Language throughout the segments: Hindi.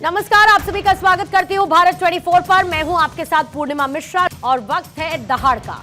नमस्कार, आप सभी का स्वागत करती हूँ भारत 24 पर। मैं हूँ आपके साथ पूर्णिमा मिश्रा और वक्त है दहाड़ का।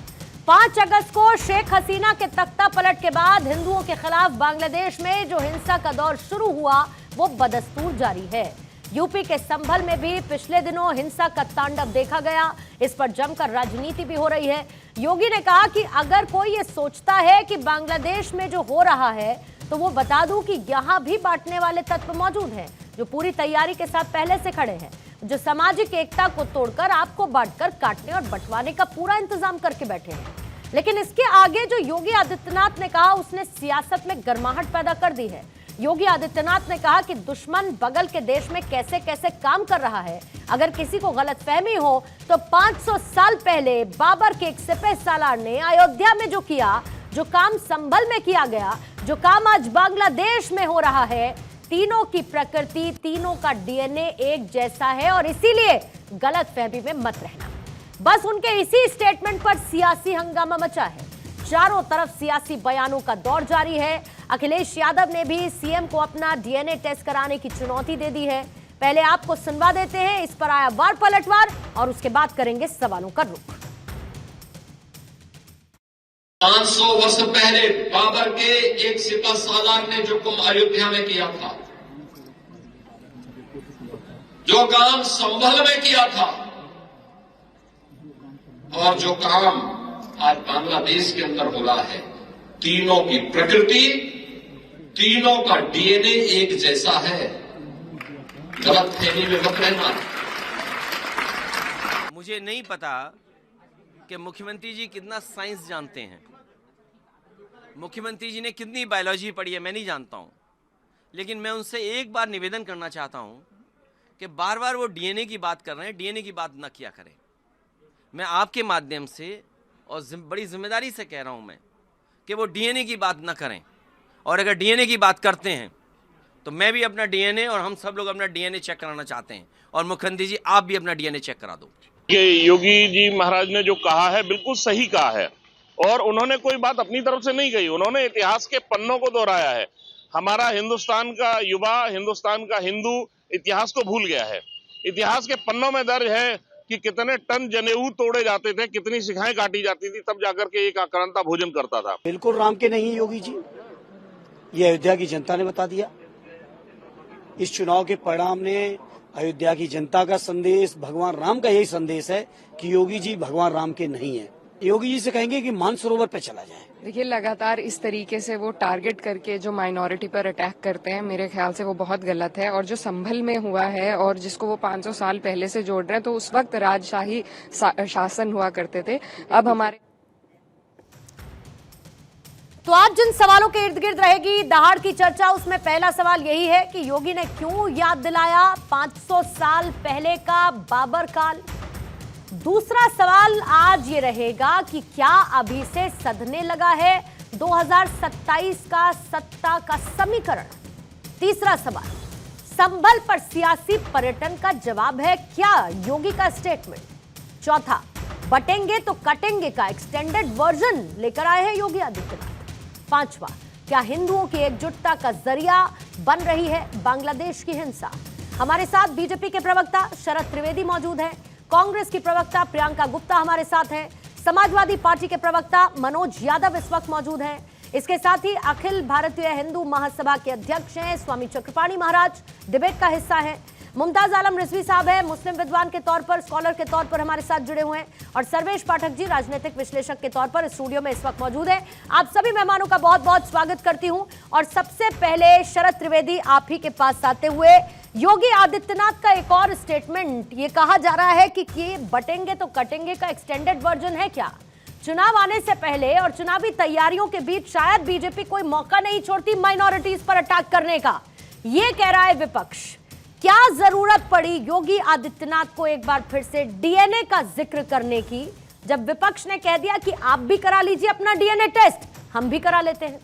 5 अगस्त को शेख हसीना के तख्ता पलट के बाद हिंदुओं के खिलाफ बांग्लादेश में जो हिंसा का दौर शुरू हुआ वो बदस्तूर जारी है। यूपी के संभल में भी पिछले दिनों हिंसा का तांडव देखा गया। इस पर जमकर राजनीति भी हो रही है। योगी ने कहा कि अगर कोई ये सोचता है कि बांग्लादेश में जो हो रहा है तो वो बता दूं कि यहाँ भी बांटने वाले तत्व मौजूद हैं जो पूरी तैयारी के साथ पहले से खड़े हैं, जो सामाजिक एकता को तोड़कर आपको बांटकर काटने और बंटवाने का पूरा इंतजाम करके बैठे हैं। लेकिन इसके आगे जो योगी आदित्यनाथ ने कहा उसने सियासत में गर्माहट पैदा कर दी है। योगी आदित्यनाथ ने कहा कि दुश्मन बगल के देश में कैसे कैसे काम कर रहा है। अगर किसी को गलतफहमी हो तो 500 साल पहले बाबर के एक सिपह सालार ने अयोध्या में जो किया, जो काम संभल में किया गया, जो काम आज बांग्लादेश में हो रहा है, तीनों की प्रकृति, तीनों का डीएनए एक जैसा है और इसीलिए गलतफहमी में मत रहना। बस उनके इसी स्टेटमेंट पर सियासी हंगामा मचा है। चारों तरफ सियासी बयानों का दौर जारी है। अखिलेश यादव ने भी सीएम को अपना डीएनए टेस्ट कराने की चुनौती दे दी है। पहले आपको सुनवा देते हैं, इस पर आया वार पलटवार और उसके बाद करेंगे सवालों का रुख। 500 वर्ष पहले बाबर के एक सिपह सालार ने जो काम अयोध्या में किया था, जो काम संभल में किया था और जो काम आज बांग्लादेश के अंदर हो रहा है, तीनों की प्रकृति, तीनों का डीएनए एक जैसा है। गलतफहमी में मत रहना। मुझे नहीं पता कि मुख्यमंत्री जी कितना साइंस जानते हैं, मुख्यमंत्री जी ने कितनी बायोलॉजी पढ़ी है, मैं नहीं जानता हूं। लेकिन मैं उनसे एक बार निवेदन करना चाहता हूं कि बार बार वो डीएनए की बात कर रहे हैं, डीएनए की बात न किया करें। मैं आपके माध्यम से और बड़ी जिम्मेदारी से कह रहा हूं मैं कि वो डीएनए की बात न करें, और अगर डीएनए की बात करते हैं तो मैं भी अपना डीएनए और हम सब लोग अपना डीएनए चेक कराना चाहते हैं, और मुख्यमंत्री जी आप भी अपना डीएनए चेक करा दो। योगी जी महाराज ने जो कहा है बिल्कुल सही कहा है, और उन्होंने कोई बात अपनी तरफ से नहीं कही, उन्होंने इतिहास के पन्नों को दोहराया है। हमारा हिंदुस्तान का युवा, हिंदुस्तान का हिंदू इतिहास को भूल गया है। इतिहास के पन्नों में दर्ज है कि कितने टन जनेऊ तोड़े जाते थे, कितनी शिखाएं काटी जाती थी, तब जाकर के एक आक्रांता भोजन करता था। बिल्कुल राम के नहीं योगी जी, ये अयोध्या की जनता ने बता दिया। इस चुनाव के परिणाम ने अयोध्या की जनता का संदेश, भगवान राम का यही संदेश है कि योगी जी भगवान राम के नहीं है। योगी जी से कहेंगे कि मानसरोवर पे चला जाए। देखिए, लगातार इस तरीके से वो टारगेट करके जो माइनॉरिटी पर अटैक करते हैं, मेरे ख्याल से वो बहुत गलत है। और जो संभल में हुआ है और जिसको वो 500 साल पहले से जोड़ रहे हैं, तो उस वक्त राजशाही शासन हुआ करते थे। अब हमारे तो आज जिन सवालों के इर्द गिर्द रहेगी दहाड़ की चर्चा, उसमें पहला सवाल यही है कि योगी ने क्यों याद दिलाया 500 साल पहले का बाबर काल। दूसरा सवाल आज ये रहेगा कि क्या अभी से सधने लगा है 2027 का सत्ता का समीकरण। तीसरा सवाल, संभल पर सियासी पर्यटन का जवाब है क्या योगी का स्टेटमेंट। चौथा, बटेंगे तो कटेंगे का एक्सटेंडेड वर्जन लेकर आए हैं योगी आदित्यनाथ। पांचवा, क्या हिंदुओं की एकजुटता का जरिया बन रही है बांग्लादेश की हिंसा। हमारे साथ बीजेपी के प्रवक्ता शरद त्रिवेदी मौजूद हैं, कांग्रेस की प्रवक्ता प्रियंका गुप्ता हमारे साथ हैं, समाजवादी पार्टी के प्रवक्ता मनोज यादव इस वक्त मौजूद हैं। इसके साथ ही अखिल भारतीय हिंदू महासभा के अध्यक्ष हैं स्वामी चक्रपाणी महाराज, डिबेट का हिस्सा हैं। मुमताज आलम रिजवी साहब है, मुस्लिम विद्वान के तौर पर, स्कॉलर के तौर पर हमारे साथ जुड़े हुए हैं, और सर्वेश पाठक जी राजनीतिक विश्लेषक के तौर पर स्टूडियो में इस वक्त मौजूद है। आप सभी मेहमानों का बहुत बहुत स्वागत करती हूं। और सबसे पहले शरद त्रिवेदी, आप ही के पास आते हुए, योगी आदित्यनाथ का एक और स्टेटमेंट, ये कहा जा रहा है कि बटेंगे तो कटेंगे का एक्सटेंडेड वर्जन है क्या। चुनाव आने से पहले और चुनावी तैयारियों के बीच शायद बीजेपी कोई मौका नहीं छोड़ती माइनॉरिटीज पर अटैक करने का, ये कह रहा है विपक्ष। क्या जरूरत पड़ी योगी आदित्यनाथ को एक बार फिर से डीएनए का जिक्र करने की, जब विपक्ष ने कह दिया कि आप भी करा लीजिए अपना डीएनए टेस्ट, हम भी करा लेते हैं।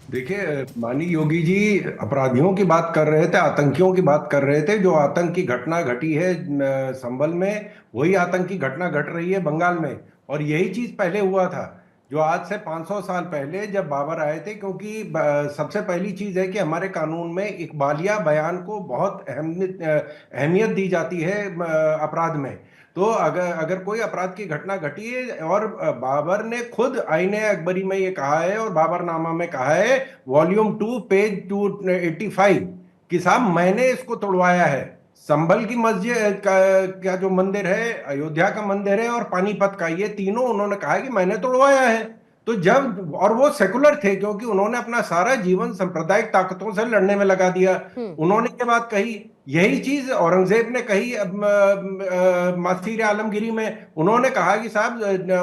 देखिए, माननीय योगी जी अपराधियों की बात कर रहे थे, आतंकियों की बात कर रहे थे। जो आतंक की घटना घटी है संभल में, वही आतंकी घटना घट रही है बंगाल में, और यही चीज पहले हुआ था। जो आज से 500 साल पहले जब बाबर आए थे, क्योंकि सबसे पहली चीज है कि हमारे कानून में इकबालिया बयान को बहुत अहमियत दी जाती है अपराध में। तो अगर कोई अपराध की घटना घटी है, और बाबर ने खुद आईने अकबरी में ये कहा है और बाबरनामा में कहा है, वॉल्यूम 2 पेज 285, कि साहब मैंने इसको तोड़वाया है। संभल की मस्जिद का जो मंदिर है, अयोध्या का मंदिर है और पानीपत का, ये तीनों उन्होंने कहा है कि मैंने तोड़वाया है। तो जब, और वो सेकुलर थे, क्योंकि उन्होंने अपना सारा जीवन सांप्रदायिक ताकतों से लड़ने में लगा दिया। उन्होंने ये बात कही। यही चीज औरंगजेब ने कही मासीर आलमगिरी में। उन्होंने कहा कि साहब,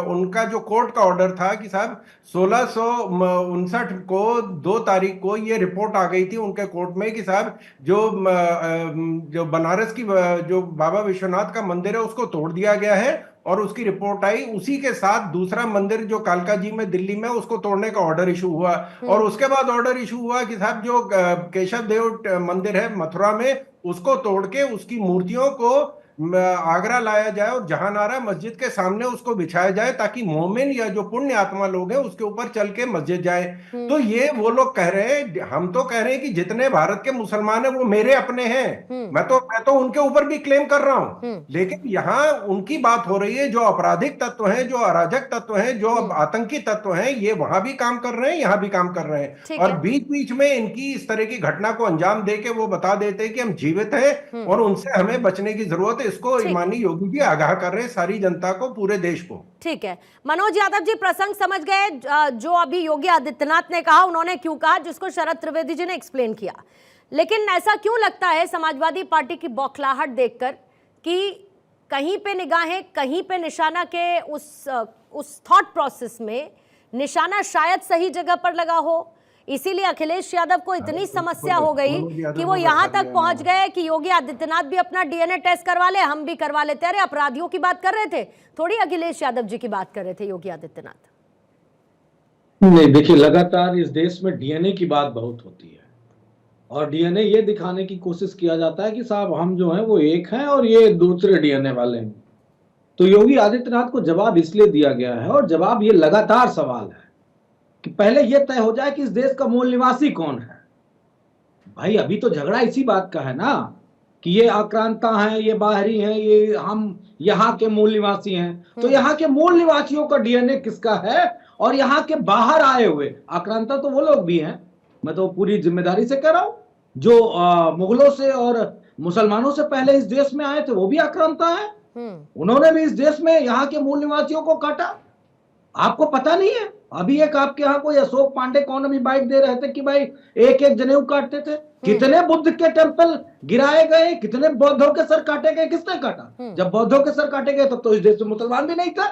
उनका जो कोर्ट का ऑर्डर था कि साहब 1659 को 2 तारीख को ये रिपोर्ट आ गई थी उनके कोर्ट में कि साहब जो बनारस की जो बाबा विश्वनाथ का मंदिर है उसको तोड़ दिया गया है, और उसकी रिपोर्ट आई। उसी के साथ दूसरा मंदिर जो कालका जी में दिल्ली में, उसको तोड़ने का ऑर्डर इशू हुआ। और उसके बाद ऑर्डर इशू हुआ कि साहब जो केशव देव मंदिर है मथुरा में, उसको तोड़ के उसकी मूर्तियों को आगरा लाया जाए और जहानारा मस्जिद के सामने उसको बिछाया जाए, ताकि मोमिन या जो पुण्य आत्मा लोग हैं उसके ऊपर चल के मस्जिद जाए। तो ये वो लोग कह रहे हैं। हम तो कह रहे हैं कि जितने भारत के मुसलमान हैं वो मेरे अपने हैं। मैं तो उनके ऊपर भी क्लेम कर रहा हूं। लेकिन यहाँ उनकी बात हो रही है, जो आपराधिक तत्व हैं, जो अराजक तत्व हैं, जो आतंकी तत्व हैं, ये वहां भी काम कर रहे हैं, यहाँ भी काम कर रहे हैं। और बीच बीच में इनकी इस तरह की घटना को अंजाम दे के वो बता देते हैं कि हम जीवित हैं और उनसे हमें बचने की जरूरत है। इसको माननीय योगी जी आगाह कर रहे हैं सारी जनता को, पूरे देश को। ठीक है, मनोज यादव जी प्रसंग समझ गए। जो अभी योगी आदित्यनाथ ने कहा, उन्होंने क्यों कहा, जिसको शरद त्रिवेदी जी ने एक्सप्लेन किया। लेकिन ऐसा क्यों लगता है समाजवादी पार्टी की बौखलाहट देखकर कि कहीं पे निगाहें, कहीं पे निशाना के उस थॉट प्रोसेस में निशाना शायद सही जगह पर लगा हो, इसीलिए अखिलेश यादव को इतनी समस्या हो गई कि वो यहां तक पहुंच गए कि योगी आदित्यनाथ भी अपना डीएनए टेस्ट करवा ले, हम भी करवा लेते। अरे अपराधियों की बात कर रहे थे, थोड़ी अखिलेश यादव जी की बात कर रहे थे योगी आदित्यनाथ। नहीं, देखिए, लगातार इस देश में डीएनए की बात बहुत होती है और डीएनए ये दिखाने की कोशिश किया जाता है कि साहब हम जो हैं वो एक हैं और ये दूसरे डीएनए वाले हैं। तो योगी आदित्यनाथ को जवाब इसलिए दिया गया है, और जवाब ये लगातार सवाल है कि पहले यह तय हो जाए कि इस देश का मूल निवासी कौन है। भाई अभी तो झगड़ा इसी बात का है ना कि ये आक्रांता हैं, ये बाहरी हैं, ये हम यहाँ के मूल निवासी हैं। तो यहाँ के मूल निवासियों का डीएनए किसका है, और यहाँ के बाहर आए हुए आक्रांता तो वो लोग भी हैं। मैं तो पूरी जिम्मेदारी से कह रहा हूं, जो मुगलों से और मुसलमानों से पहले इस देश में आए थे वो भी आक्रांता है। उन्होंने भी इस देश में यहाँ के मूल निवासियों को काटा। आपको पता नहीं है? अभी एक आपके यहाँ कोई अशोक पांडे कौन अभी बाइट दे रहे थे कि भाई एक एक जनेऊ काटते थे। कितने बुद्ध के टेंपल गिराए गए, कितने बौद्धों के सर काटे गए, किसने काटा? जब बौद्धों के सर काटे गए तब तो इस देश में मुसलमान भी नहीं था।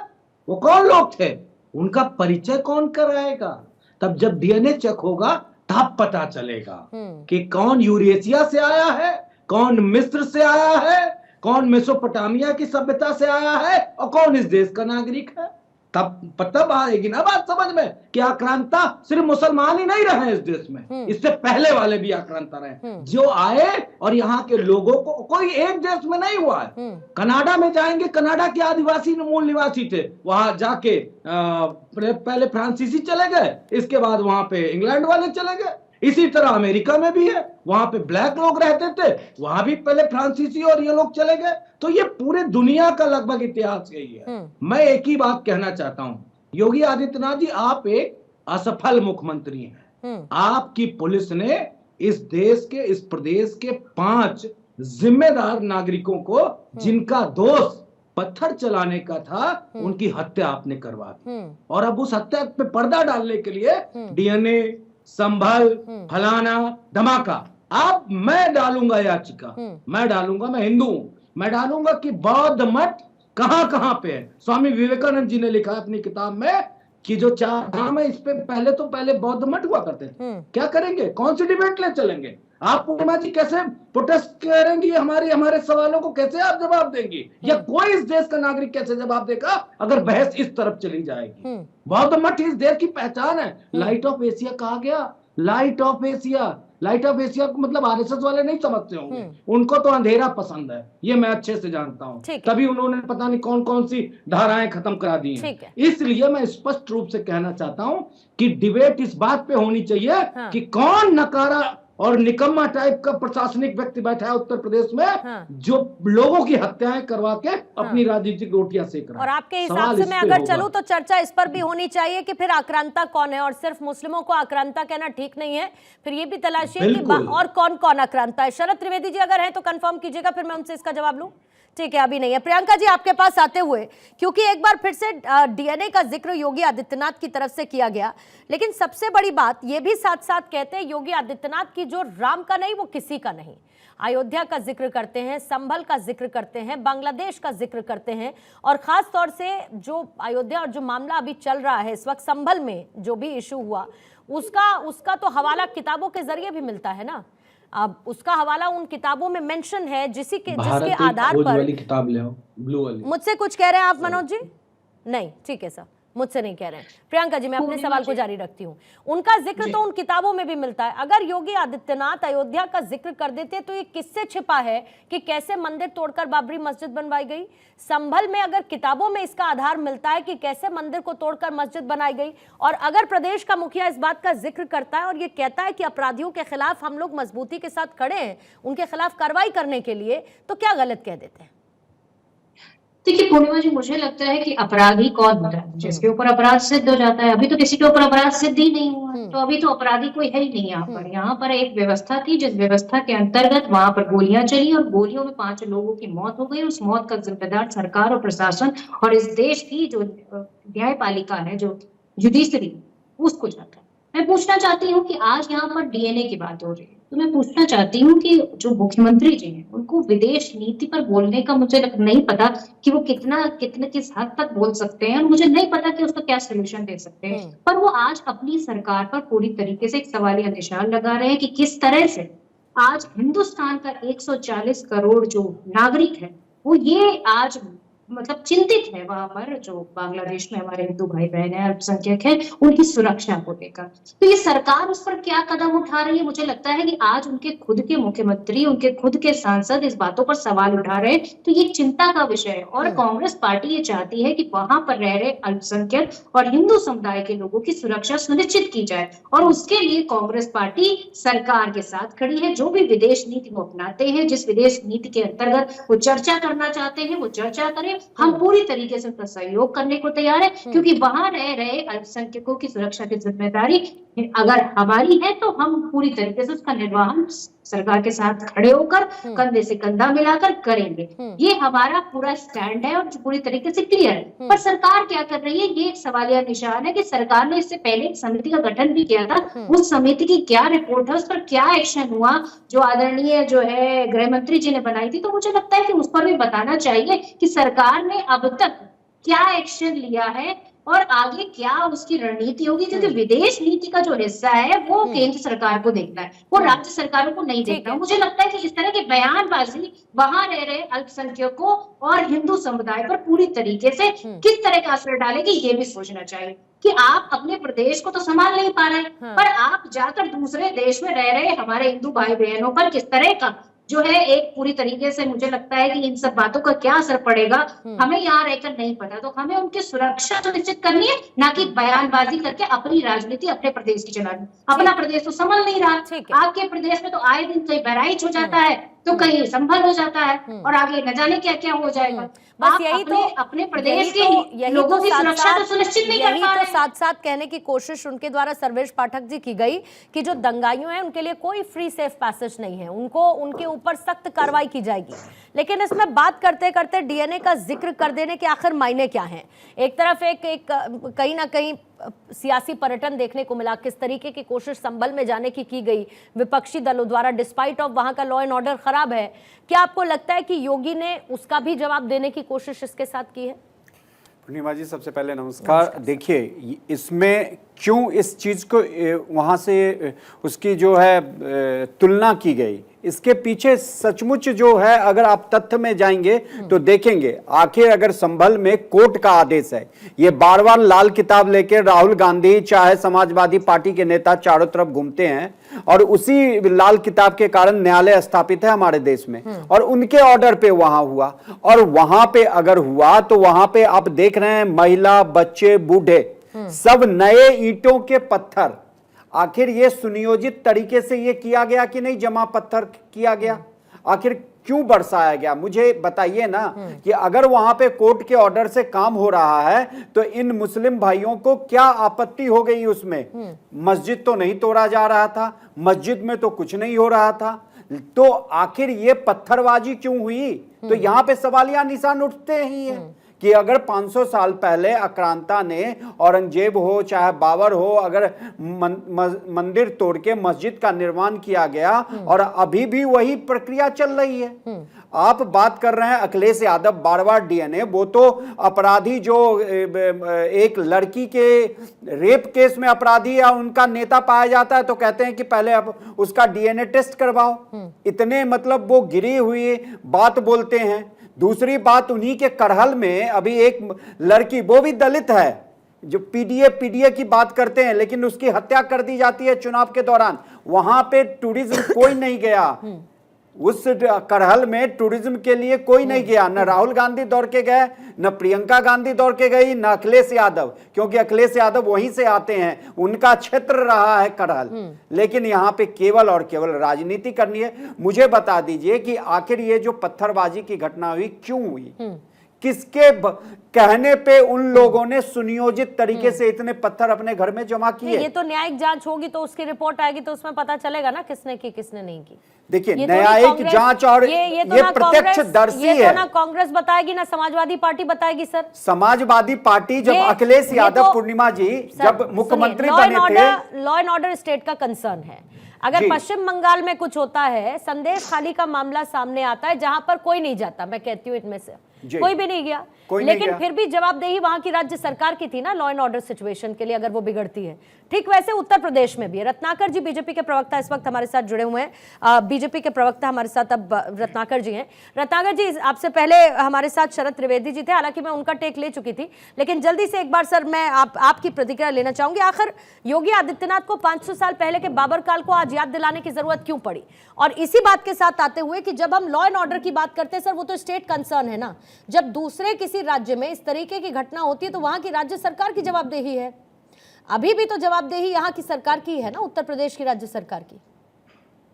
वो कौन लोग थे, उनका परिचय कौन कराएगा? तब जब डीएनए चेक होगा तब पता चलेगा कि कौन यूरेशिया से आया है, कौन मिस्र से आया है, कौन मेसोपोटामिया की सभ्यता से आया है और कौन इस देश का नागरिक है। तब पता आएगी ना बात समझ में कि आक्रांता सिर्फ मुसलमान ही नहीं रहे इस देश में, इससे पहले वाले भी आक्रांता रहे जो आए और यहाँ के लोगों को, कोई एक देश में नहीं हुआ है। कनाडा में जाएंगे, कनाडा के आदिवासी मूल निवासी थे, वहां जाके पहले फ्रांसीसी चले गए, इसके बाद वहां पे इंग्लैंड वाले चले गए। इसी तरह अमेरिका में भी है, वहां पे ब्लैक लोग रहते थे, वहां भी पहले फ्रांसीसी और ये लोग चले गए। तो ये पूरे दुनिया का लगभग इतिहास यही है। मैं एक ही बात कहना चाहता हूं, योगी आदित्यनाथ जी, आप एक असफल मुख्यमंत्री हैं। आपकी पुलिस ने इस देश के, इस प्रदेश के 5 जिम्मेदार नागरिकों को, जिनका दोष पत्थर चलाने का था, उनकी हत्या आपने करवा दी। और अब उस हत्या पे पर्दा डालने के लिए डीएनए, संभल, फलाना, धमाका, मैं डालूंगा याचिका, मैं डालूंगा, मैं हिंदू हूं, मैं डालूंगा कि बौद्ध मठ कहां पे है। स्वामी विवेकानंद जी ने लिखा है अपनी किताब में कि जो 4 धाम है, इस पे पहले बौद्ध मठ हुआ करते थे। क्या करेंगे, कौन सी डिबेट ले चलेंगे? आप पूर्णिमा जी कैसे प्रोटेस्ट करेंगी, हमारे सवालों को कैसे आप जवाब देंगी, या कोई इस देश का नागरिक कैसे जवाब देगा अगर बहस इस तरफ चली जाएगी? बौद्ध मठ इस देश की पहचान है। लाइट ऑफ एशिया कहा गया, light of Asia. Light of Asia को मतलब आरएसएस वाले नहीं समझते होंगे, उनको तो अंधेरा पसंद है, ये मैं अच्छे से जानता हूँ, तभी उन्होंने पता नहीं कौन कौन सी धाराएं खत्म करा दी हैं। इसलिए मैं स्पष्ट रूप से कहना चाहता हूँ कि डिबेट इस बात पे होनी चाहिए कि कौन नकारा और निकम्मा टाइप का प्रशासनिक व्यक्ति बैठा है उत्तर प्रदेश में, जो लोगों की हत्याएं करवा के अपनी राजनीतिक रोटियां सेक रहा है। और आपके हिसाब से मैं अगर चलूं तो चर्चा इस पर भी होनी चाहिए कि फिर आक्रांता कौन है, और सिर्फ मुस्लिमों को आक्रांता कहना ठीक नहीं है, फिर ये भी तलाशिए कि और कौन कौन आक्रांता है। शरद त्रिवेदी जी अगर हैं तो कंफर्म कीजिएगा, फिर मैं उनसे इसका जवाब लूं। ठीक है, अभी नहीं है। प्रियंका जी आपके पास आते हुए, क्योंकि एक बार फिर से डीएनए का जिक्र योगी आदित्यनाथ की तरफ से किया गया, लेकिन सबसे बड़ी बात ये भी साथ साथ कहते हैं योगी आदित्यनाथ की जो राम का नहीं वो किसी का नहीं, अयोध्या का जिक्र करते हैं, संभल का जिक्र करते हैं, बांग्लादेश का जिक्र करते हैं, और खास तौर से जो अयोध्या और जो मामला अभी चल रहा है इस वक्त संभल में जो भी इशू हुआ उसका तो हवाला किताबों के जरिए भी मिलता है ना। अब उसका हवाला उन किताबों में मेंशन है जिसके आधार पर वाली किताब ले आओ, ब्लू वाली। मुझसे कुछ कह रहे हैं आप मनोज जी? नहीं, ठीक है सर, मुझसे नहीं कह रहे हैं। प्रियंका जी मैं अपने सवाल को जारी रखती हूँ। उनका जिक्र तो उन किताबों में भी मिलता है। अगर योगी आदित्यनाथ अयोध्या का जिक्र कर देते तो ये किससे छिपा है कि कैसे मंदिर तोड़कर बाबरी मस्जिद बनवाई गई? संभल में अगर किताबों में इसका आधार मिलता है कि कैसे मंदिर को तोड़कर मस्जिद बनाई गई, और अगर प्रदेश का मुखिया इस बात का जिक्र करता है और ये कहता है कि अपराधियों के खिलाफ हम लोग मजबूती के साथ खड़े हैं उनके खिलाफ कार्रवाई करने के लिए, तो क्या गलत कह देते हैं? देखिए पूर्णिमा जी, मुझे लगता है कि अपराधी कौन होता है जिसके ऊपर अपराध सिद्ध हो जाता है। अभी तो किसी के ऊपर अपराध सिद्ध ही नहीं हुआ, तो अभी तो अपराधी कोई है ही नहीं यहाँ पर। यहाँ पर एक व्यवस्था थी जिस व्यवस्था के अंतर्गत वहां पर गोलियां चली और गोलियों में 5 लोगों की मौत हो गई। उस मौत का जिम्मेदार सरकार और प्रशासन और इस देश की जो न्यायपालिका है, जो जुडिशरी, उसको जाता है। मैं पूछना चाहती हूँ कि आज यहाँ पर डीएनए की बात हो रही है, तो मैं पूछना चाहती हूँ कि जो मुख्यमंत्री जी हैं उनको विदेश नीति पर बोलने का मुझे नहीं पता कि वो किस हद तक बोल सकते हैं, और मुझे नहीं पता कि उसका क्या सोल्यूशन दे सकते हैं, पर वो आज अपनी सरकार पर पूरी तरीके से एक सवालिया निशान लगा रहे हैं कि किस तरह से आज हिंदुस्तान का 140 करोड़ जो नागरिक है वो ये आज मतलब चिंतित है वहां पर, जो बांग्लादेश में हमारे हिंदू भाई बहन है, अल्पसंख्यक है, उनकी सुरक्षा को लेकर। तो ये सरकार उस पर क्या कदम उठा रही है? मुझे लगता है कि आज उनके खुद के मुख्यमंत्री, उनके खुद के सांसद इस बातों पर सवाल उठा रहे हैं, तो ये चिंता का विषय है। और कांग्रेस पार्टी ये चाहती है कि वहां पर रह रहे अल्पसंख्यक और हिंदू समुदाय के लोगों की सुरक्षा सुनिश्चित की जाए, और उसके लिए कांग्रेस पार्टी सरकार के साथ खड़ी है। जो भी विदेश नीति वो अपनाते हैं, जिस विदेश नीति के अंतर्गत वो चर्चा करना चाहते हैं, वो चर्चा करें। हम पूरी तरीके से उनका सहयोग करने को तैयार है, क्योंकि वहां रह रहे अल्पसंख्यकों की सुरक्षा की जिम्मेदारी अगर हमारी है तो हम पूरी तरीके से उसका निर्वहन सरकार के साथ खड़े होकर कंधे से कंधा मिलाकर करेंगे। ये हमारा पूरा स्टैंड है और पूरी तरीके से क्लियर है। पर सरकार क्या कर रही है, ये एक सवालिया निशान है कि सरकार ने इससे पहले एक समिति का गठन भी किया था। उस समिति की क्या रिपोर्ट है, उस पर क्या एक्शन हुआ, जो आदरणीय जो है गृह मंत्री जी ने बनाई थी, तो मुझे लगता है कि उस पर भी बताना चाहिए कि सरकार ने अब तक क्या एक्शन लिया है और आगे क्या उसकी रणनीति होगी, क्योंकि विदेश नीति का जो हिस्सा है वो केंद्र सरकार को देखना है, वो राज्य सरकारों को नहीं देखना। मुझे लगता है कि इस तरह की बयानबाजी वहां रह रहे अल्पसंख्यकों और हिंदू समुदाय पर पूरी तरीके से किस तरह का असर डालेगी, ये भी सोचना चाहिए कि आप अपने प्रदेश को तो संभाल नहीं पा रहे, पर आप जाकर दूसरे देश में रह रहे हमारे हिंदू भाई बहनों पर किस तरह का जो है एक पूरी तरीके से, मुझे लगता है कि इन सब बातों का क्या असर पड़ेगा हमें यहाँ रहकर नहीं पता। तो हमें उनकी सुरक्षा सुनिश्चित करनी है, ना कि बयानबाजी करके अपनी राजनीति अपने प्रदेश की चलानी। अपना प्रदेश तो संभल नहीं रहा, आपके प्रदेश में तो आए दिन कहीं बहराइच हो जाता है, तो कहीं संभल हो जाता है, और आगे न जाने क्या क्या हो जाएगा। बस यही तो अपने प्रदेश के लोगों की सुरक्षा तो सुनिश्चित नहीं कर पा रहे। साथ साथ कहने की कोशिश उनके द्वारा सर्वेश पाठक जी की गई कि जो दंगाइयों हैं उनके लिए कोई फ्री सेफ पैसेज नहीं है, उनको उनके ऊपर सख्त कार्रवाई की जाएगी। लेकिन इसमें बात करते करते डीएनए का जिक्र कर देने के आखिर मायने क्या हैं? एक तरफ एक कहीं ना कहीं सियासी पर्यटन देखने को मिला, किस तरीके की कोशिश संभल में जाने की गई विपक्षी दलों द्वारा, डिस्पाइट ऑफ वहां का लॉ एंड ऑर्डर खराब है। क्या आपको लगता है कि योगी ने उसका भी जवाब देने की कोशिश इसके साथ की है? पूर्णिमा जी सबसे पहले नमस्कार। देखिए इसमें क्यों इस चीज को वहां से उसकी जो है तुलना की गई, इसके पीछे सचमुच जो है अगर आप तथ्य में जाएंगे तो देखेंगे आखिर अगर संभल में कोर्ट का आदेश है, ये बार बार लाल किताब लेकर राहुल गांधी चाहे समाजवादी पार्टी के नेता चारों तरफ घूमते हैं और उसी लाल किताब के कारण न्यायालय स्थापित है हमारे देश में और उनके ऑर्डर पे वहां हुआ और वहां पे अगर हुआ तो वहां पे आप देख रहे हैं महिला बच्चे बूढ़े सब नए ईंटों के पत्थर, आखिर ये सुनियोजित तरीके से ये किया गया कि नहीं, जमा पत्थर किया गया, आखिर क्यों बरसाया गया, मुझे बताइए ना कि अगर वहां पे कोर्ट के ऑर्डर से काम हो रहा है तो इन मुस्लिम भाइयों को क्या आपत्ति हो गई उसमें। मस्जिद तो नहीं तोड़ा जा रहा था, मस्जिद में तो कुछ नहीं हो रहा था, तो आखिर ये पत्थरबाजी क्यों हुई। तो यहां पे सवालिया निशान उठते ही हैं कि अगर 500 साल पहले आक्रांता ने, औरंगजेब हो चाहे बाबर हो, अगर मंदिर तोड़ के मस्जिद का निर्माण किया गया और अभी भी वही प्रक्रिया चल रही है। आप बात कर रहे हैं अखिलेश यादव बार बार डीएनए, वो तो अपराधी जो एक लड़की के रेप केस में अपराधी या उनका नेता पाया जाता है तो कहते हैं कि पहले आप उसका डीएनए टेस्ट करवाओ, इतने मतलब वो गिरी हुई बात बोलते हैं। दूसरी बात, उन्हीं के करहल में अभी एक लड़की, वो भी दलित है, जो पीडीए की बात करते हैं लेकिन उसकी हत्या कर दी जाती है चुनाव के दौरान। वहां पे टूरिज्म कोई नहीं गया, उस करहल में टूरिज्म के लिए कोई नहीं गया, न राहुल गांधी दौड़ के गए, न प्रियंका गांधी दौड़ के गई, न अखिलेश यादव, क्योंकि अखिलेश यादव वहीं से आते हैं, उनका क्षेत्र रहा है करहल। लेकिन यहाँ पे केवल और केवल राजनीति करनी है। मुझे बता दीजिए कि आखिर ये जो पत्थरबाजी की घटना हुई क्यों हुई, किसके कहने पे उन लोगों ने सुनियोजित तरीके से इतने पत्थर अपने घर में जमा किए। ये तो न्यायिक जांच होगी तो उसकी रिपोर्ट आएगी तो उसमें पता चलेगा ना किसने की किसने नहीं की। देखिए न्यायिक जांच और ये प्रत्यक्षदर्शी है। ये तो ना कांग्रेस बताएगी ना समाजवादी पार्टी बताएगी। सर समाजवादी पार्टी जब अखिलेश यादव पूर्णिमा जी जब मुख्यमंत्री बने थे, लॉ एंड ऑर्डर स्टेट का कंसर्न है। अगर पश्चिम बंगाल में कुछ होता है, संदेश खाली का मामला सामने आता है जहां पर कोई नहीं जाता, मैं कहती हूँ इनमें से कोई भी नहीं गया, लेकिन फिर भी जवाबदेही वहां की राज्य सरकार की थी ना लॉ एंड ऑर्डर सिचुएशन के लिए अगर वो बिगड़ती है। ठीक वैसे उत्तर प्रदेश में भी है। रत्नाकर जी बीजेपी के प्रवक्ता इस वक्त हमारे साथ जुड़े हुए हैं, बीजेपी के प्रवक्ता हमारे साथ अब रत्नाकर जी हैं। रत्नाकर जी, आपसे पहले हमारे साथ शरद त्रिवेदी जी थे, हालांकि मैं उनका टेक ले चुकी थी, लेकिन जल्दी से एक बार सर मैं आपकी प्रतिक्रिया लेना चाहूंगी। आखिर योगी आदित्यनाथ को 500 साल पहले के बाबर काल को आज याद दिलाने की जरूरत क्यों पड़ी? और इसी बात के साथ आते हुए कि जब हम लॉ एंड ऑर्डर की बात करते हैं सर, वो तो स्टेट कंसर्न है ना, जब दूसरे किसी राज्य में इस तरीके की घटना होती है तो वहां की राज्य सरकार की जवाबदेही है। अभी भी तो जवाबदेही यहाँ की सरकार की है ना, उत्तर प्रदेश की राज्य सरकार की।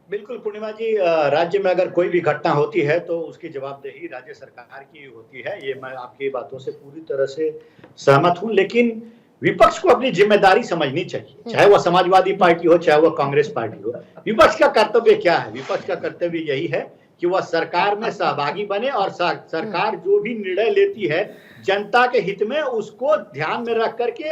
बिल्कुल पूर्णिमा जी, राज्य में अगर कोई भी घटना होती है तो उसकी जवाबदेही राज्य सरकार की होती है, ये मैं आपकी बातों से पूरी तरह से सहमत हूं। लेकिन विपक्ष को अपनी जिम्मेदारी समझनी चाहिए, चाहे वह समाजवादी पार्टी हो चाहे वह कांग्रेस पार्टी हो। विपक्ष का कर्तव्य क्या है? विपक्ष का कर्तव्य यही है कि वह सरकार में सहभागी बने और सरकार जो भी निर्णय लेती है जनता के हित में उसको ध्यान में रख करके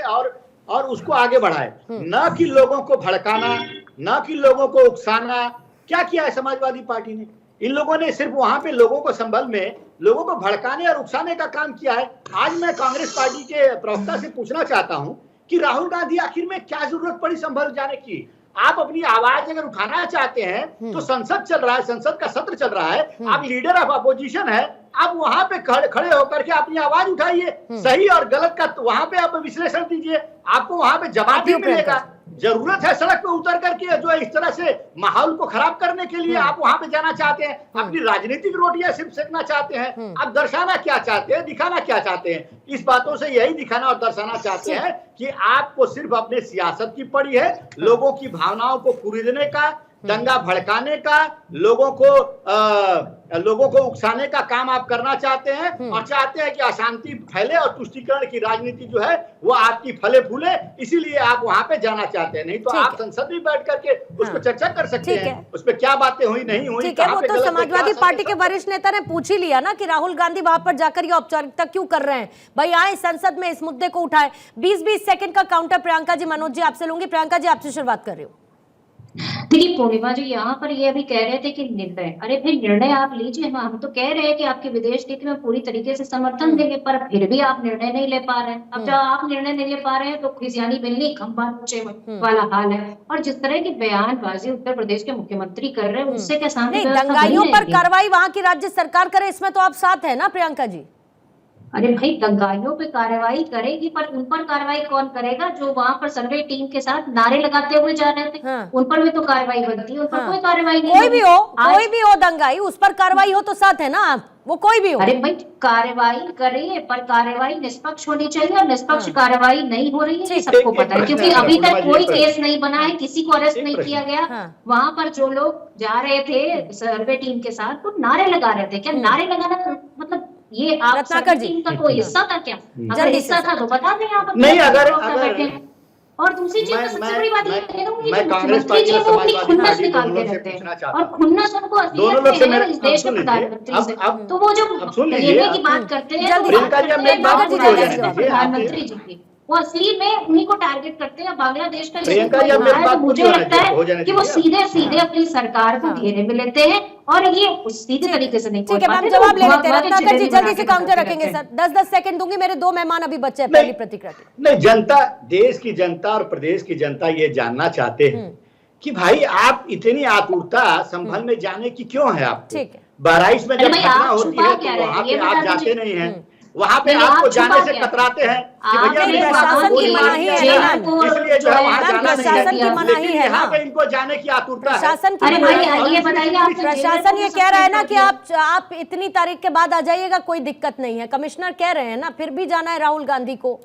और उसको आगे बढ़ाए, न कि लोगों को भड़काना, न कि लोगों को उकसाना। क्या किया है समाजवादी पार्टी ने? इन लोगों ने सिर्फ वहां पे लोगों को संभल में लोगों को भड़काने और उकसाने का काम किया है। आज मैं कांग्रेस पार्टी के प्रवक्ता से पूछना चाहता हूं कि राहुल गांधी आखिर में क्या जरूरत पड़ी संभल जाने की? आप अपनी आवाज अगर उठाना चाहते हैं तो संसद चल रहा है, संसद का सत्र चल रहा है, आप लीडर ऑफ अपोजिशन है, आप वहां पे खड़े होकर के अपनी आवाज उठाइए, सही और गलत का वहां पे आप विश्लेषण दीजिए, आपको वहां पे जवाब भी मिलेगा। जरूरत है सड़क पे उतर करके जो इस तरह से माहौल को खराब करने के लिए आप वहां पे जाना चाहते हैं, अपनी राजनीतिक रोटियां सिर्फ सेकना चाहते हैं, आप दर्शाना क्या चाहते हैं, दिखाना क्या चाहते हैं? इस बातों से यही दिखाना और दर्शाना चाहते हैं कि आपको सिर्फ अपने सियासत की पड़ी है, लोगों की भावनाओं को कुरीदने का, दंगा भड़काने का, लोगों को उकसाने का काम आप करना चाहते हैं और चाहते हैं कि अशांति फैले और तुष्टीकरण की राजनीति जो है वो आपकी फले फूले, इसीलिए आप वहां पे जाना चाहते हैं। नहीं तो आप संसद में बैठ करके उसको चर्चा कर सकते हैं, उसमें क्या बातें हुई नहीं हुई। ठीक है, वो तो समाजवादी पार्टी के वरिष्ठ नेता ने पूछ ही लिया ना कि राहुल गांधी वहां पर जाकर ये औपचारिकता क्यों कर रहे हैं, भाई आए संसद में इस मुद्दे को उठाए। 20-20 सेकंड का काउंटर प्रियंका जी, मनोज जी आपसे लूंगी। प्रियंका जी आपसे शुरुआत कर रही हूँ। देखिए पूर्णिमा जी, यहाँ पर ये अभी कह रहे थे कि निर्णय, अरे भाई निर्णय आप लीजिए, हम तो कह रहे हैं कि आपके विदेश नीति में पूरी तरीके से समर्थन देंगे, पर फिर भी आप निर्णय नहीं ले पा रहे हैं। अब जब आप निर्णय नहीं ले पा रहे हैं तो खिसियानी बिल्ली खंभा नीचे वाला हाल है। और जिस तरह की बयानबाजी उत्तर प्रदेश के मुख्यमंत्री कर रहे हैं, उससे क्या शांति नहीं, व्यवस्था बनी दंगाइयों पर रहेगी? कार्रवाई वहां की राज्य सरकार करे, इसमें तो आप साथ है ना प्रियंका जी? अरे भाई, दंगाइयों पे कार्रवाई करेगी, पर उन पर कार्रवाई कौन करेगा जो वहां पर सर्वे टीम के साथ नारे लगाते हुए जा रहे थे? हाँ। उन पर भी तो कार्रवाई बनती है, उन पर कोई कार्रवाई नहीं कोई भी हो, आज- कोई भी हो दंगाई, उस पर कार्रवाई हो तो साथ है ना आप, वो कोई भी हो। अरे भाई, कार्रवाई करिए, पर कार्रवाई निष्पक्ष होनी चाहिए, और निष्पक्ष कार्रवाई नहीं हो रही है, ये सबको पता है, क्योंकि अभी तक कोई केस नहीं बना है, किसी को अरेस्ट नहीं किया गया। वहां पर जो लोग जा रहे थे सर्वे टीम के साथ, वो नारे लगा रहे थे। क्या नारे लगाना मतलब ये आप रत्नाकर जी टीम का कोई हिस्सा था क्या? अगर जल्दी हिस्सा से था तो बता दें आप। नहीं, अगर बैठे हैं। और दूसरी चीज मैं- सबसे मैं- बड़ी बात ये मैं- कह दूंगी, मैं जो कांग्रेस मुख्यमंत्री जी पार्टी और वो अपनी समाजवादी खुन्नस पार्टी निकालते दोनों से रहते पूछना हैं, चाहता और हूं। खुन्नस उनको दोनों लोग से असलियत में मेरा है इस देश के सुन लीजिए। प्रधानमंत्री से। अब तो वो जो अब सुन लीजिए, कहने की बात करते हैं, जल्दी तो प्रियंका जी, अब बात मेरी बात करते हैं पूरी हो जाने बांग्लादेश के दीजिए। प्रधानमंत्री जी की, वो असली में उन्हीं को टारगेट करते हैं। बांग्लादेश का प्रियंका जी, जो अब मेरी है, बात तो पूरी मुझे हो जाने लगता हो जाने है कि वो दीजिए। सीधे सीधे अपनी सरकार को घेरे में लेते हैं, और ये सीधे तरीके से नहीं ठीक है मैम, तो जवाब ले लेते हैं। वहाँ के रत्नाकर जी जिलेबी जल्दी बना से के काउंटर रखते रखेंगे हैं। सर, 10-10 सेकंड दूंगी, मेरे 2 मेहमान अभी बच्चे हैं पहली प्रतिक्रिया के। नहीं, जनता, देश की जनता और प्रदेश की जनता ये जानना चाहते हैं कि भाई आप इतनी आतुरता संभल में जाने की क्यों है आपको? ठीक है। बहराइच में अरे जब भाई, घटना आप होती छुपा है क्या तो रहे हैं? वहां ये पे आप बता जाते दीजिए। नहीं हैं, वहां पे नहीं, आपको आप जाने छुपा से क्या? कतराते हैं कि आपने भैया मेरे प्रशासन वहां की गोली मार मनाही दिया है गया, ना, इसलिए जो है वहां मैम, जाना नहीं प्रशासन की है। मनाही लेकिन है यहाँ ना। पे इनको जाने की आतुरता है। प्रशासन की अरे मनाही भाई, है। ये बताइए, आप प्रशासन ये कह रहा है ना कि आप इतनी तारीख के बाद आ जाइएगा, कोई दिक्कत नहीं है। कमिश्नर कह रहे हैं ना, फिर भी जाना है राहुल गांधी को,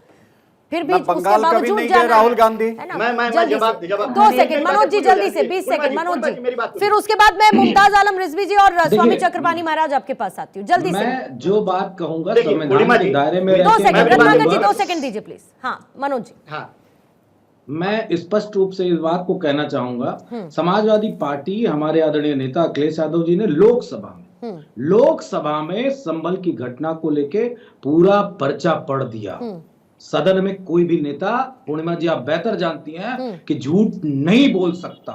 फिर भी ना उसके बंगाल का भी बावजूद नहीं जाना गए राहुल है। गांधी। है ना? मैं जल्दी जवाब से। जवाब 2 मेरी सेकंड बात मनोज जी, पूरी हो जल्दी से जाएगी। 20 पूर्णिमा सेकंड जी, मनोज पूर्णिमा जी, मेरी बात जी, सुनिए। फिर उसके बाद मैं मुमताज आलम रिजवी जी और स्वामी देखिए, चक्रपाणी महाराज आपके पास आती हूँ, जल्दी से। मैं जो बात कहूंगा देखिए, संविधान पूर्णिमा के जी, दायरे में 2 रह के सेकंड मैं रत्नाकर जी, बोलूंगा। 2 सेकंड दीजिए प्लीज। हाँ मनोज जी। हाँ, मैं स्पष्ट रूप से इस बात को कहना चाहूंगा, समाजवादी पार्टी हमारे आदरणीय नेता अखिलेश यादव जी ने लोकसभा में संभल की घटना को लेके पूरा पर्चा पढ़ दिया। सदन में कोई भी नेता, पूर्णिमा जी आप बेहतर जानती हैं कि झूठ नहीं बोल सकता।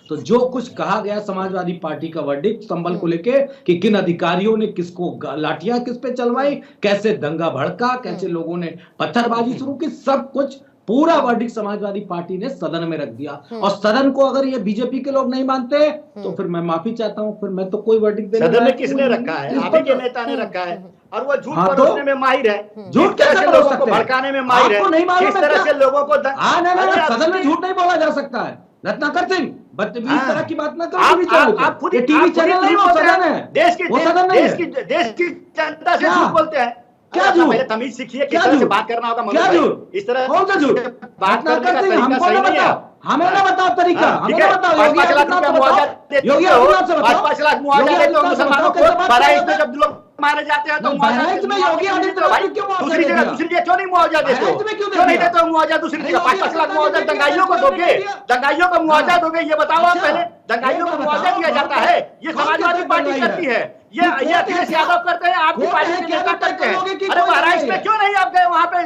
तो जो कुछ कहा गया समाजवादी पार्टी का वर्डिक्ट संभल को लेके कि किन अधिकारियों ने किसको लाठियां किस पे चलवाई, कैसे दंगा भड़का, कैसे लोगों ने पत्थरबाजी शुरू की, सब कुछ पूरा वर्डिक्ट समाजवादी पार्टी ने सदन में रख दिया। और सदन को अगर ये बीजेपी के लोग नहीं मानते तो फिर मैं माफी चाहता हूं, फिर मैं तो कोई वर्डिक्ट देने सदन में लायक किसने हूं ही रखा है? नहीं। आप ही के नेता ने रखा है, और वो झूठ हाँ, परोसने में माहिर है। झूठ किस तरह कैसे से परोस लोगों को सकते हैं? भड़काने में माहिर है, आपको नहीं मालूम किस है तरह क्या? से लोगों को नहीं, सदन में झूठ नहीं बोला जा सकता है रत्नाकर सिंह, बदतमीज हाँ। तरह की बात ना आप करो। आप खुद ये टीवी चैनल नहीं, वो सदन है। देश की वो सदन नहीं है। देश की जनता से क्या? झूठ बोलते हैं। क्या अरे झूठ? पहले तमीज सीखिए, किस क्या तरह से झूठ? बात करना होगा। क्या मनोज भाई, झूठ? इस तरह कौन सा झूठ? बात करने का रत्नाकर सिंह, तरीका हमको सही ना नहीं है। बताओ, हमें ना बताओ तरीका, हाँ, हमें ठीक ना है। बताओ। 5-5 लाख रुपया मुआवजा देते योगी हो, आदित्यनाथ से बताओ। 5-5 लाख मुआवजा योगी देते हो आदित्यनाथ से मुसलमानों बताओ, कैसे को। बात बहराइच करते में हो? जब लोग मारे जाते हैं तो नहीं, मुआवजा बहराइच में योगी आदित्यनाथ भाई, ने क्यों मुआवजा दूसरी दे जगह दिया? दूसरी जगह क्यों नहीं मुआवजा देते हो? बहराइच में क्यों दे क्यों नहीं दिया? देते हो मुआवजा दूसरी जगह? योगी 5-5 लाख आदित्यनाथ मुआवजा ने दंगाइयों को दिया, दोगे, दिया। दंगाइयों को मुआवजा दोगे, ये बताओ आप अच्छा। पहले। दंगाइयों को ये मुआवजा बताओ, दिया जाता है, ये कौन समाजवादी कहते पार्टी दंगाई करती है? है, ये अखिलेश यादव करते हैं, आपकी कौन पार्टी है? के क्या नेता तय करते हैं। करोगे कि अरे कोई बहराइच दंगाई में है? क्यों नहीं आप गए? वहाँ पे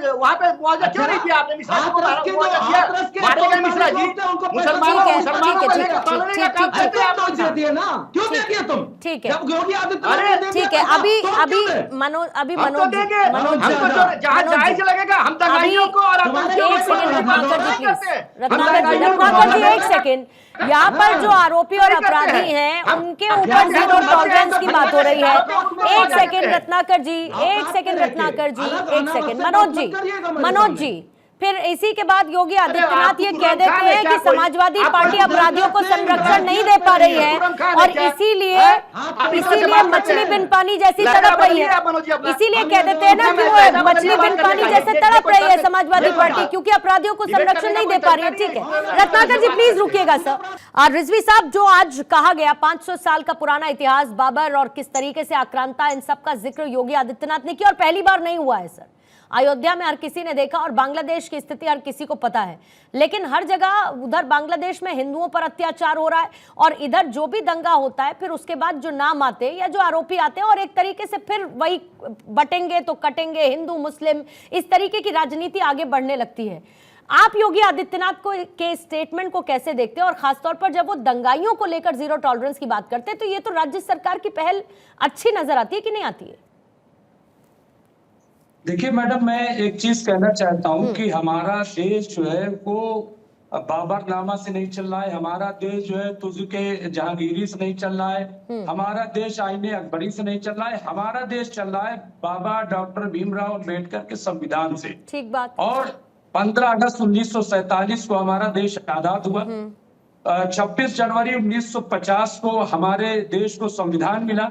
मुआवजा क्यों नहीं दिया आपने? मिश्रा जी को मुआवजा दिया, मारे गए मिश्रा जी। मुसलमानों ठीक है, मुसलमानों को ठीक है, लेकर ठीक है, तोड़ने का ठीक काम है, करते हैं आप। दे दिए ना, क्यों दे दिए तुम? ठीक है। जब योगी आदित्यनाथ अरे, ने दे दिया ठीक है, था, अभी तुम अभी क्यों दे? मनोज, अभी हम तो मनोज जी, देंगे, मनोज जी, हमको जहाँ मनोज जायज जी, लगेगा हम दंगाइयों को और तुम्हारे एक कोई सेकंड बात रत्नाकर जी नहीं प्लीज, करते। रत्नाकर जी, हम रत्नाकर जी दंगाइयों एक को सेकंड। यहाँ पर जो आरोपी और नहीं करते अपराधी हैं। हैं हम- उनके हम ऊपर क्या जीरो कहते हैं? टॉलरेंस की बात हो रही है। हम एक सेकंड रत्नाकर जी, एक सेकंड रत्नाकर जी, एक सेकंड मनोज जी, मनोज जी, फिर इसी के बाद योगी आदित्यनाथ ये कह देते हैं कि समाजवादी पार्टी अपराधियों को संरक्षण नहीं दे पा रही है और इसीलिए मछली बिन पानी जैसी तड़प रही है। इसीलिए कह देते हैं ना कि वो मछली बिन पानी जैसे तड़प रही है समाजवादी पार्टी, क्योंकि अपराधियों को संरक्षण नहीं दे पा रही है। ठीक है रत्नाकर जी प्लीज रुकिएगा सर। और रिजवी साहब, जो आज कहा गया 500 साल का पुराना इतिहास, बाबर और किस तरीके से आक्रांता, इन सब का जिक्र योगी आदित्यनाथ ने किया और पहली बार नहीं हुआ है सर। अयोध्या में हर किसी ने देखा और बांग्लादेश की स्थिति हर किसी को पता है, लेकिन हर जगह उधर बांग्लादेश में हिंदुओं पर अत्याचार हो रहा है और इधर जो भी दंगा होता है फिर उसके बाद जो नाम आते या जो आरोपी आते हैं और एक तरीके से फिर वही बटेंगे तो कटेंगे, हिंदू मुस्लिम, इस तरीके की राजनीति आगे बढ़ने लगती है। आप योगी आदित्यनाथ को के स्टेटमेंट को कैसे देखते हैं, और खासतौर पर जब वो दंगाइयों को लेकर जीरो टॉलरेंस की बात करते हैं, तो ये तो राज्य सरकार की पहल अच्छी नजर आती है कि नहीं आती है? देखिए मैडम, मैं एक चीज कहना चाहता हूं कि हमारा देश जो है वो बाबरनामा से नहीं चल रहा है, हमारा देश जो है तुजुके जहांगीरी से नहीं चल रहा है, हमारा देश आईने अकबरी से नहीं चल रहा है, हमारा देश चल रहा है बाबा डॉक्टर भीमराव अम्बेडकर के संविधान से। ठीक बात। और 15 अगस्त 1947 को हमारा देश आजाद हुआ, 26 जनवरी 1950 को हमारे देश को संविधान मिला,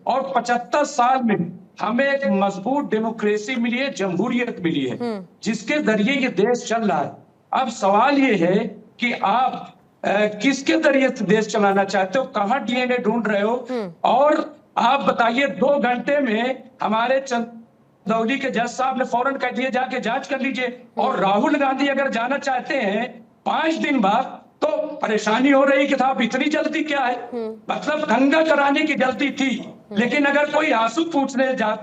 और 75 साल में हमें एक मजबूत डेमोक्रेसी मिली है, जमहूरियत मिली है, जिसके जरिए ये देश चल रहा है। अब सवाल ये है कि आप किसके जरिए देश चलाना चाहते हो, कहाँ डीएनए ढूंढ रहे हो, और आप बताइए 2 घंटे में हमारे चंदौली के जज साहब ने फौरन कह दिया जाके जांच कर लीजिए, और राहुल गांधी अगर जाना चाहते हैं 5 दिन बाद, तो परेशानी हो रही कि साहब इतनी जल्दी क्या है, मतलब दंगा कराने की जल्दी थी, लेकिन अगर कोई आंसू पूछने जा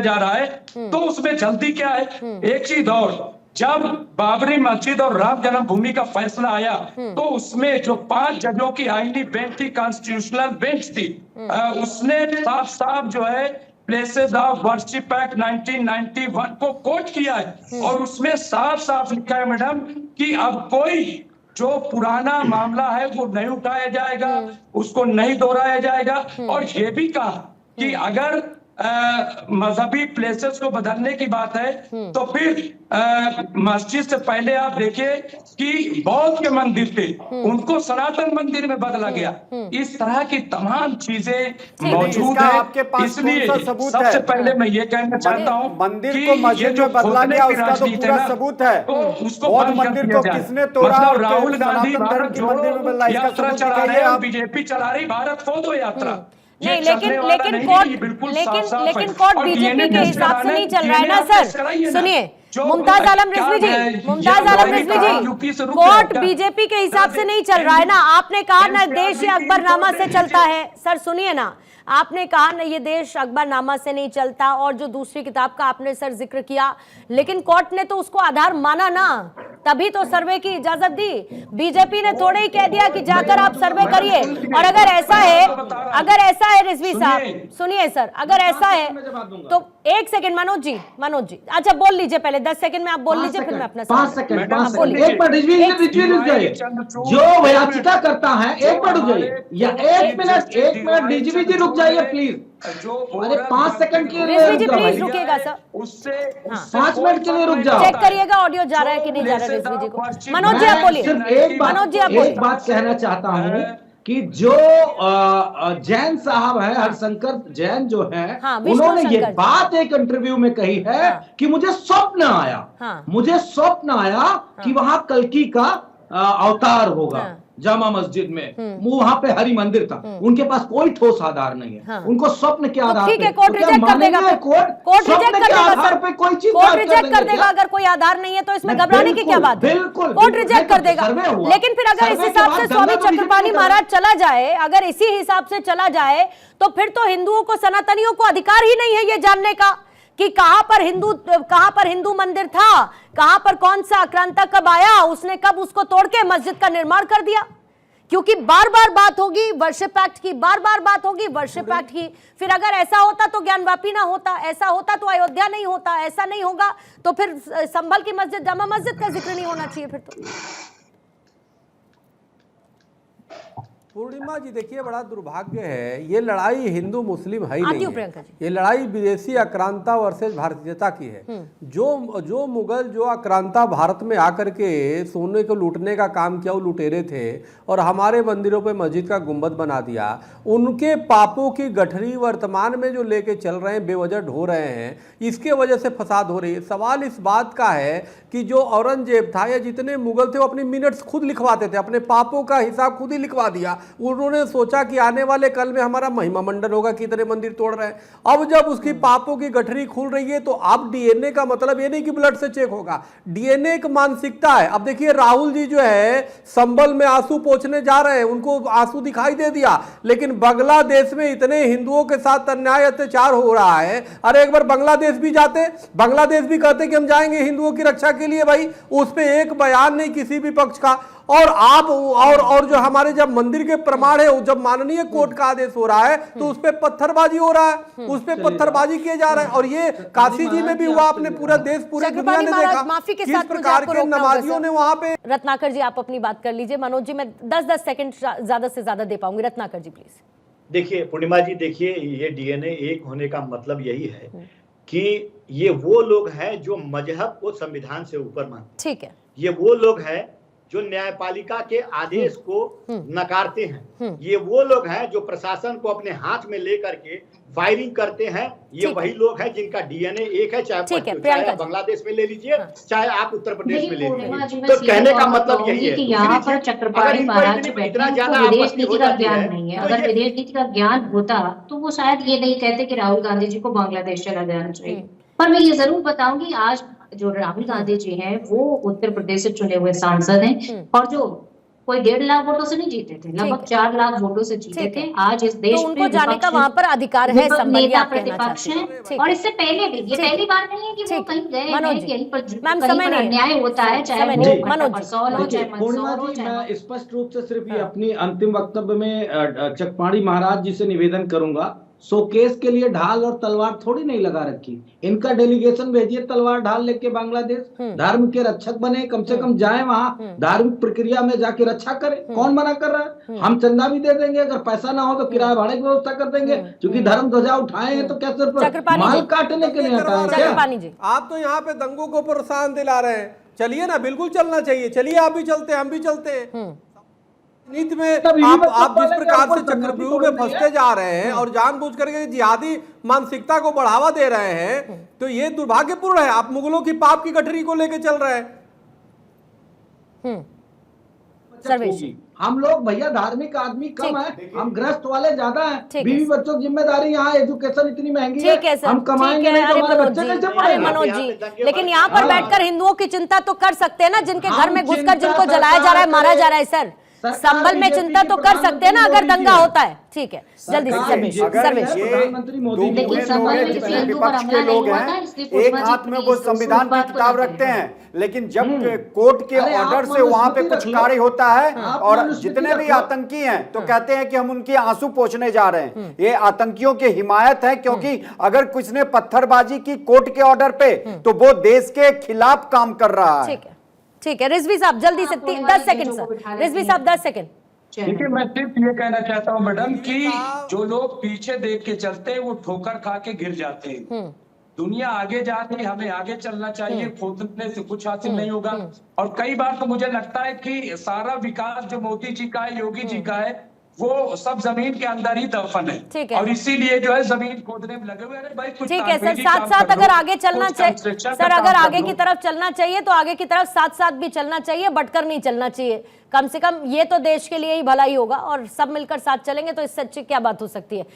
रहा है तो उसमें जल्दी क्या है। एक चीज और, जब बाबरी मस्जिद और राम जन्मभूमि का फैसला आया तो उसमें जो 5 जजों की आईनी बेंच थी, कॉन्स्टिट्यूशनल बेंच थी, उसने साफ साफ जो है प्लेसेस ऑफ वर्शिप एक्ट 1991 को कोट किया है, और उसमें साफ साफ लिखा है मैडम कि अब कोई जो पुराना मामला है वो नहीं उठाया जाएगा, उसको नहीं दोहराया जाएगा, और ये भी कहा कि अगर मजहबी प्लेसेस को बदलने की बात है तो फिर मस्जिद से पहले आप देखिए कि बौद्ध के मंदिर थे, उनको सनातन मंदिर में बदला गया। इस तरह की तमाम चीजें मौजूद है, इसलिए सबसे पहले मैं ये कहना चाहता हूँ मंदिर को मस्जिद में बदला गया, उसका तो पूरा सबूत है। बौद्ध मंदिर को किसने तोड़ा, मतलब राहुल गांधी भारत जोड़ो यात्रा चला रहे हैं, बीजेपी चला रही भारत फोड़ो यात्रा। नहीं, लेकिन कोर्ट बीजेपी के हिसाब से नहीं चल रहा है ना सर। सुनिए मुमताज आलम रिजवी जी, कोर्ट बीजेपी के हिसाब से नहीं चल रहा है ना। आपने कहा ना देश अकबरनामा से चलता है। सर सुनिए ना, आपने कहा ना ये देश अकबरनामा से नहीं चलता, और जो दूसरी किताब का आपने सर जिक्र किया, लेकिन कोर्ट ने तो उसको आधार माना ना, तभी तो सर्वे की इजाजत दी। बीजेपी ने थोड़े ही कह दिया कि जाकर आप सर्वे करिए। और अगर ऐसा है रिजवी साहब, सुनिए सर, अगर ऐसा है तो 1 सेकंड मनोज जी, अच्छा बोल लीजिए, पहले 10 सेकंड में आप बोल लीजिए, फिर मैं अपना 5 सेकंड एक मिनट रिजवी रुक जाइए। जो याचिका करता है, एक मिनट रुक जाइए, या 1 मिनट रिजवी जी रुक जाइए प्लीज। अरे 5 सेकंड के लिए प्लीज रुकिएगा सर, उससे 5 मिनट के लिए रुक जाओ। चेक करिएगा ऑडियो जा रहा है कि नहीं जा रहा है रिजवी जी को। मनोज जी आप बोलिए। सिर्फ एक बात कहना चाहता हूँ कि जो जैन साहब है, हरशंकर जैन जो है, उन्होंने ये बात एक इंटरव्यू में कही है कि मुझे स्वप्न आया कि वहां कल्कि का अवतार होगा जामा मस्जिद में, वहां पे हरि मंदिर था। उनके पास कोई ठोस आधार नहीं है, उनको स्वप्न के आधार पे, कोर्ट रिजेक्ट कर देगा, कोर्ट रिजेक्ट कर देगा। अगर कोई आधार नहीं है तो इसमें घबराने की क्या बात है, कोर्ट रिजेक्ट कर देगा। लेकिन फिर अगर इस हिसाब से स्वामी चक्रपाणी महाराज चला जाए, अगर इसी हिसाब से चला जाए, तो फिर तो हिंदुओं को, सनातनियों को अधिकार ही नहीं है ये जानने का कि कहां पर हिंदू मंदिर था, कहां पर कौन सा आक्रांता कब आया, उसने कब उसको तोड़ के मस्जिद का निर्माण कर दिया। क्योंकि बार बार बात होगी वर्शिप एक्ट की, वर्शिप एक्ट की। फिर अगर ऐसा होता तो ज्ञानवापी ना होता, ऐसा होता तो अयोध्या नहीं होता, ऐसा नहीं होगा तो फिर संभल की मस्जिद, जामा मस्जिद का जिक्र नहीं होना चाहिए फिर तो। पूर्णिमा जी देखिए, बड़ा दुर्भाग्य है, ये लड़ाई हिंदू मुस्लिम है ही नहीं है। प्रियंका जी, ये लड़ाई विदेशी आक्रांता वर्सेस भारतीयता की है। जो मुगल जो आक्रांता भारत में आकर के सोने को लूटने का काम किया, वो लुटेरे थे और हमारे मंदिरों पे मस्जिद का गुंबद बना दिया, उनके पापों की गठरी वर्तमान में जो लेके चल रहे हैं, बेवजह ढो रहे हैं, इसके वजह से फसाद हो रही है। सवाल इस बात का है कि जो औरंगजेब था या जितने मुगल थे, वो अपनी मिनट्स खुद लिखवाते थे, अपने पापों का हिसाब खुद ही लिखवा दिया। उन्होंने सोचा कि आने वाले कल में हमारा महिमा मंडन होगा, कितने मंदिर तोड़ रहे हैं। अब जब उसकी पापों की गठरी खुल रही है तो अब डीएनए का मतलब ये नहीं कि ब्लड से चेक होगा, डीएनए एक मानसिकता है। अब देखिए राहुल जी जो है संभल में आंसू पोंछने जा रहे हैं, उनको आंसू दिखाई दे दिया, लेकिन बांग्लादेश में इतने हिंदुओं के साथ अन्याय अत्याचार हो रहा है। अरे एक बार बांग्लादेश भी जाते, बांग्लादेश भी कहते कि हम जाएंगे हिंदुओं की रक्षा के लिए, भाई उस पे एक बयान नहीं किसी भी पक्ष का। और आप और जो हमारे जब मंदिर के प्रमाण है, जब माननीय कोर्ट का आदेश हो रहा है तो उस पे पत्थरबाजी हो रहा है, उस पे पत्थरबाजी किए जा रहा है। और ये काशी जी में भी हुआ, अपने पूरा देश पूरे दुनिया ने देखा माफी के किस साथ प्रकार के नमाजियों ने वहां पे। रत्नाकर जी आप अपनी बात कर लीजिए, मनोज जी मैं 10-10 सेकंड ज्यादा से ज्यादा दे पाऊंगी। रत्नाकर जी प्लीज। देखिए पूर्णिमा जी, देखिए ये डीएनए एक होने का मतलब यही है कि ये वो लोग हैं जो मजहब को संविधान से ऊपर मानते हैं। ठीक है। ये वो लोग हैं जो न्यायपालिका के आदेश को नकारते हैं। ये वो लोग हैं जो प्रशासन को अपने हाथ में लेकर के फायरिंग करते हैं। ये वही लोग हैं जिनका डीएनए एक है, चाहे आप बांग्लादेश में ले लीजिए, चाहे आप उत्तर प्रदेश में ले लीजिए। तो कहने का मतलब यही है कि यहाँ पर चक्रपाणी महाराज जो बैठे हैं उनको विदेश नीति का ज्ञान नहीं है। अगर विदेश नीति का ज्ञान होता तो वो शायद ये नहीं कहते कि राहुल गांधी जी को बांग्लादेश चला जाना चाहिए। पर मैं ये जरूर बताऊंगी, आज जो राहुल गांधी जी हैं वो उत्तर प्रदेश से चुने हुए सांसद हैं और जो कोई 1.5 लाख वोटों से नहीं जीते थे, लगभग 4 लाख वोटों से जीते थे। आज इस देश तो उनको जाने का वहां पर अधिकार है, नेता प्रतिपक्ष है। और इससे पहले भी ये पहली बार नहीं है कि वो कहीं गए हैं, कहीं पर अन्याय होता है, चाहे वो परसौल हो चाहे मंदसौर हो। मैं स्पष्ट रूप से सिर्फ ये अपनी अंतिम वक्तव्य में चक्रपाणी महाराज जी से निवेदन करूंगा, शोकेस के लिए ढाल और तलवार थोड़ी नहीं लगा रखी। इनका डेलीगेशन भेजिए तलवार ढाल लेके बांग्लादेश, धर्म के रक्षक बने, कम से कम जाए वहां धार्मिक प्रक्रिया में जाके रक्षा करें। कौन मना कर रहा है? हम चंदा भी दे देंगे, अगर पैसा ना हो तो किराया भाड़े की व्यवस्था कर देंगे, क्योंकि धर्म ध्वजा उठाए हैं तो क्या सिर्फ माल काटने के लिए हटाए? आप तो यहाँ पे दंगों को प्रोत्साहन दिला रहे हैं। चलिए ना, बिल्कुल चलना चाहिए, चलिए आप भी चलते हैं, हम भी चलते हैं। नीति में आप जिस प्रकार से चक्रव्यूह में फंसते जा रहे हैं और जानबूझ करके जिहादी मानसिकता को बढ़ावा दे रहे हैं, तो ये दुर्भाग्यपूर्ण है। आप मुगलों की पाप की गठरी को लेकर चल रहे हैं। हम लोग भैया धार्मिक आदमी कम है, हम ग्रस्त वाले ज्यादा हैं। बीवी बच्चों की जिम्मेदारी, यहाँ एजुकेशन इतनी महंगी है, हम कमाएंगे नहीं तो हमारे बच्चे कैसे पढ़ेंगे? मनोज जी, लेकिन यहाँ पर बैठकर हिंदुओं की चिंता तो कर सकते हैं ना, जिनके घर में घुसकर जिनको जलाया जा रहा है, मारा जा रहा है। सर संभल में चिंता तो कर सकते हैं ना अगर दंगा होता है। ठीक है, जल्दी से प्रधानमंत्री मोदी विपक्ष के लोग हैं, एक हाथ में वो संविधान की किताब रखते हैं, लेकिन जब कोर्ट के ऑर्डर से वहां पे कुछ कार्य होता है और जितने भी आतंकी हैं तो कहते हैं कि हम उनके आंसू पोंछने जा रहे हैं। ये आतंकियों की हिमायत है, क्योंकि अगर कुछ ने पत्थरबाजी की कोर्ट के ऑर्डर पे तो वो देश के खिलाफ काम कर रहा है। ठीक है, रिजवी साहब जल्दी से 10 सेकंड सर, रिजवी साहब 10 सेकंड। देखिए मैं सिर्फ ये कहना चाहता हूँ मैडम कि जो लोग पीछे देख के चलते हैं वो ठोकर खा के गिर जाते हैं। दुनिया आगे जा रही है, हमें आगे चलना चाहिए, खोदने से कुछ हासिल नहीं होगा। और कई बार तो मुझे लगता है कि सारा विकास जो मोदी जी का है, योगी जी का है, वो सब जमीन के अंदर ही दफन है, और इसीलिए जो है जमीन खोदने में लगे हुए हैं। भाई कुछ ठीक है सर, साथ साथ अगर आगे चलना चाहिए सर, अगर आगे की तरफ चलना चाहिए तो आगे की तरफ साथ साथ भी चलना चाहिए, बटकर नहीं चलना चाहिए। कम से कम ये तो देश के लिए ही भलाई होगा और सब मिलकर साथ चलेंगे तो इससे अच्छी क्या बात हो सकती है।